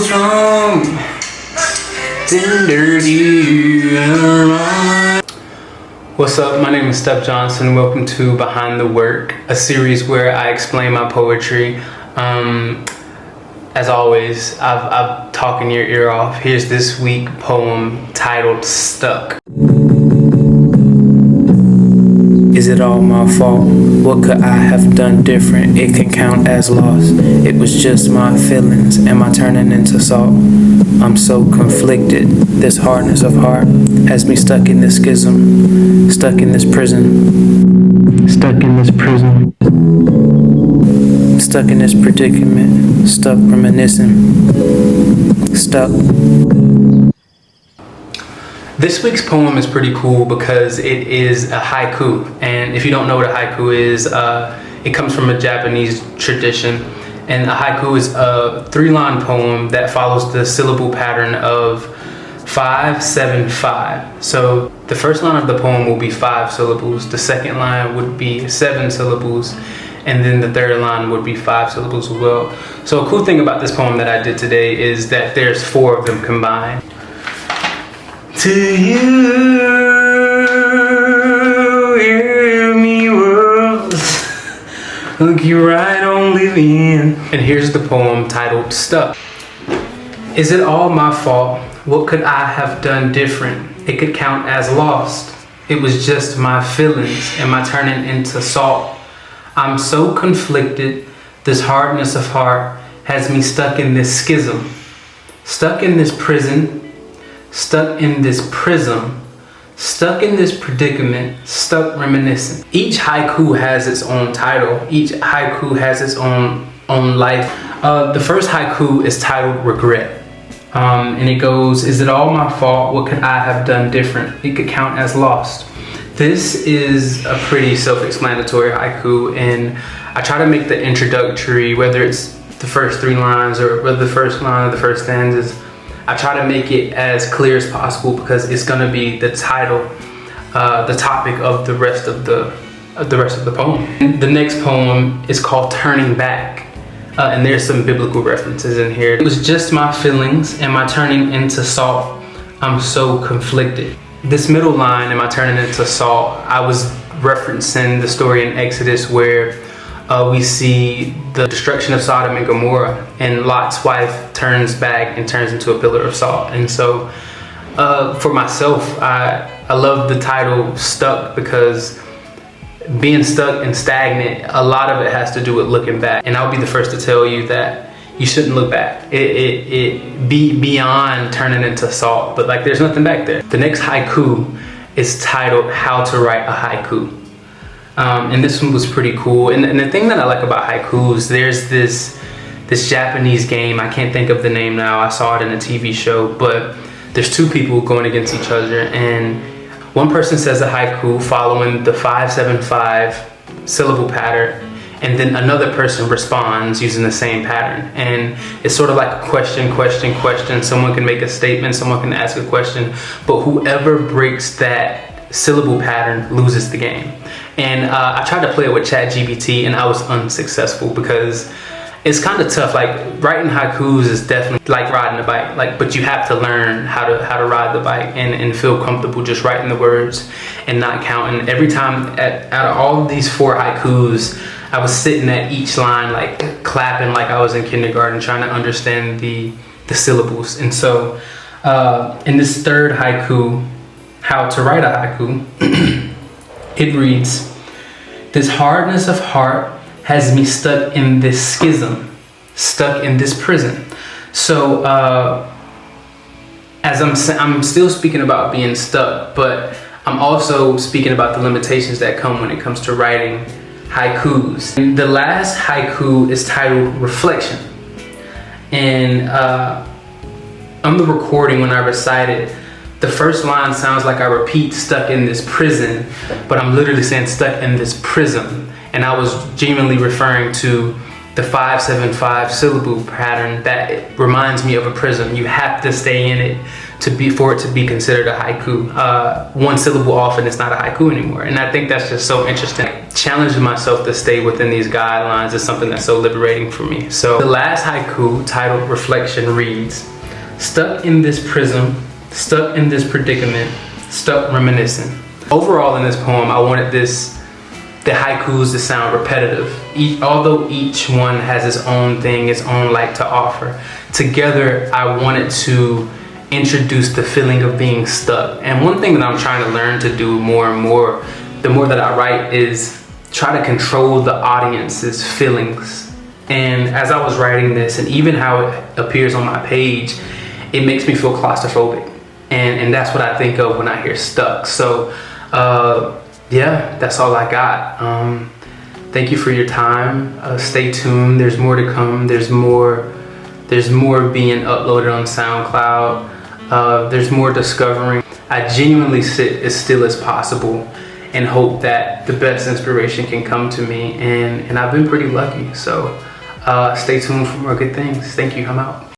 strong, tender to your mind. What's up? My name is Steff Johnson. Welcome to Behind the Work, a series where I explain my poetry. As always, I've talking your ear off. Here's this week's poem titled Stuck. Is it all my fault? What could I have done different? It can count as loss. It was just my feelings. Am I turning into salt? I'm so conflicted. This hardness of heart has me stuck in this schism, stuck in this prison, stuck in this prison, stuck in this predicament, stuck reminiscing, stuck. This week's poem is pretty cool because it is a haiku, and if you don't know what a haiku is, it comes from a Japanese tradition, and a haiku is a 3-line poem that follows the syllable pattern of 5-7-5. So the first line of the poem will be 5 syllables, the second line would be 7 syllables, and then the third line would be 5 syllables as well. So a cool thing about this poem that I did today is that there's 4 of them combined. To you, hear me worlds, look you right on living. And here's the poem titled Stuck. Is it all my fault? What could I have done different? It could count as lost. It was just my feelings. Am I turning into salt? I'm so conflicted. This hardness of heart has me stuck in this schism, stuck in this prison, stuck in this prism, stuck in this predicament, stuck reminiscing. Each haiku has its own title. Each haiku has its own life. The first haiku is titled Regret. And it goes, is it all my fault? What could I have done different? It could count as lost. This is a pretty self-explanatory haiku, and I try to make the introductory, whether it's the first 3 lines or whether the first line or the first stanzas, I try to make it as clear as possible because it's gonna be the title, the topic of the rest of the poem. And the next poem is called Turning Back, and there's some biblical references in here. It was just my feelings. Am I turning into salt? I'm so conflicted. This middle line, am I turning into salt? I was referencing the story in Exodus where we see the destruction of Sodom and Gomorrah, and Lot's wife turns back and turns into a pillar of salt. And so for myself, I love the title Stuck because being stuck and stagnant, a lot of it has to do with looking back. And I'll be the first to tell you that you shouldn't look back. It be beyond turning into salt, but like there's nothing back there. The next haiku is titled How to Write a Haiku. And this one was pretty cool. And the thing that I like about haikus, there's this Japanese game, I can't think of the name now, I saw it in a TV show, but there's 2 people going against each other, and one person says a haiku following the 5-7-5 syllable pattern, and then another person responds using the same pattern. And it's sort of like a question. Someone can make a statement, someone can ask a question, but whoever breaks that syllable pattern loses the game. And I tried to play it with ChatGPT, and I was unsuccessful because it's kind of tough. Like writing haikus is definitely like riding a bike. But you have to learn how to ride the bike and feel comfortable just writing the words and not counting. Every time out of all of these 4 haikus, I was sitting at each line like clapping like I was in kindergarten, trying to understand the syllables. And so in this third haiku, How to Write a Haiku, it reads, this hardness of heart has me stuck in this schism, stuck in this prison. So as I'm still speaking about being stuck, but I'm also speaking about the limitations that come when it comes to writing haikus. And the last haiku is titled Reflection. And on the recording when I recite it, the first line sounds like I repeat stuck in this prison, but I'm literally saying stuck in this prism. And I was genuinely referring to the 5-7-5 syllable pattern that reminds me of a prism. You have to stay in it for it to be considered a haiku. One syllable off and it's not a haiku anymore. And I think that's just so interesting. Challenging myself to stay within these guidelines is something that's so liberating for me. So the last haiku, titled Reflection, reads, stuck in this prism, stuck in this predicament, stuck reminiscing. Overall in this poem, I wanted the haikus to sound repetitive. Although each one has its own thing, its own light to offer, together I wanted to introduce the feeling of being stuck. And one thing that I'm trying to learn to do more and more, the more that I write, is try to control the audience's feelings. And as I was writing this, and even how it appears on my page, it makes me feel claustrophobic. And that's what I think of when I hear stuck. So yeah, that's all I got. Thank you for your time. Stay tuned. There's more to come. There's more being uploaded on SoundCloud. There's more discovering. I genuinely sit as still as possible and hope that the best inspiration can come to me. And I've been pretty lucky. So stay tuned for more good things. Thank you. I'm out.